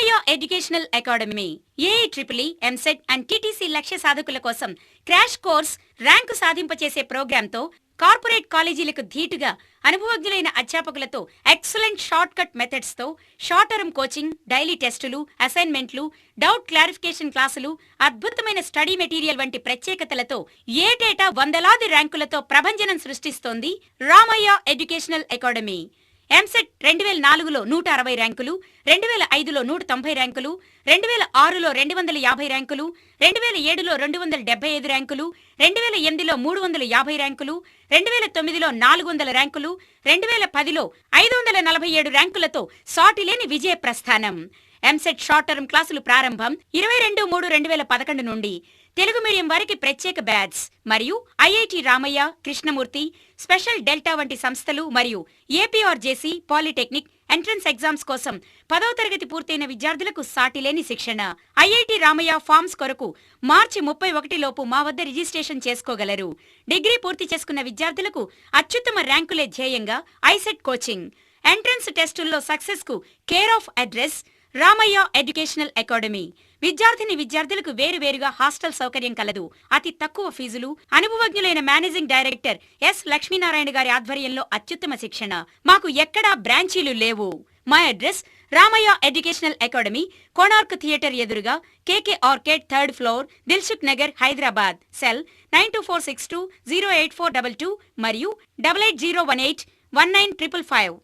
Ramayya educational academy AIEEE EAMCET and TTC లక్ష్య సాధకుల కోసం క్రాష్ కోర్స్ ర్యాంకు సాధింపచేసే ప్రోగ్రాంతో కార్పొరేట్ కాలేజీలకు ధీటుగా అనుభవజ్ఞులైన అధ్యాపకులతో ఎక్సలెంట్ షార్ట్ కట్ మెథడ్స్ తో షార్ట్ టర్మ్ కోచింగ్, డైలీ టెస్టులు, అసైన్మెంట్లు, డౌట్ క్లారిఫికేషన్ క్లాసులు, అద్భుతమైన స్టడీ మెటీరియల్ వంటి ప్రత్యేకతలతో ఏటేటా వందలాది ర్యాంకులతో ప్రభంజనం సృష్టిస్తోంది రామయ్య ఎడ్యుకేషనల్ అకాడమీ. ఎంసెట్ 2004లో 160 ర్యాంకులు, 2005లో 190 ర్యాంకులు, 2006లో 250 ర్యాంకులు, 2007లో 275 ర్యాంకులు, 2008లో 350 ర్యాంకులు, 2009లో 400 ర్యాంకులు, 2010లో 547 ర్యాంకులతో సాటిలేని విజయ ప్రస్థానం. ఎంసెట్ షార్ట్ టర్మ్ క్లాసులు ప్రారంభం 22/3/2011 నుండి. తెలుగు మీడియం వారికి ప్రత్యేక బ్యాచ్ మరియు IIT Ramaiah, Krishnamurthy, special delta వంటి సంస్థలు మరియు ఏపీఆర్జేసీ, పాలిటెక్నిక్ ఎంట్రన్స్ ఎగ్జామ్స్ కోసం 10వ తరగతి పూర్తయిన విద్యార్థులకు సాటిలేని శిక్షణ. ఐఐటి రామయ్య ఫామ్స్ కొరకు మార్చి 31 లోపు మా వద్ద రిజిస్ట్రేషన్ చేసుకోగలరు. డిగ్రీ పూర్తి చేసుకున్న విద్యార్థులకు అత్యుత్తమ ర్యాంకులే ధ్యేయంగా ఐసెట్ కోచింగ్. ఎంట్రన్స్ టెస్టుల్లో సక్సెస్ కు care of address Ramaiah educational academy. విద్యార్థులకు వేరువేరుగా హాస్టల్ సౌకర్యం కలదు. అతి తక్కువ ఫీజులు, అనుభవజ్ఞులైన మేనేజింగ్ డైరెక్టర్ ఎస్ లక్ష్మీనారాయణ గారి ఆధ్వర్యంలో అత్యుత్తమ శిక్షణ. మాకు ఎక్కడా బ్రాంచీలు లేవు. మా address Ramaiah educational academy, Konark theatre ఎదురుగా, K K arcade, 3rd floor, Dilsukh Nagar, Hyderabad. Cell 92462084222 మరియు 8801819555.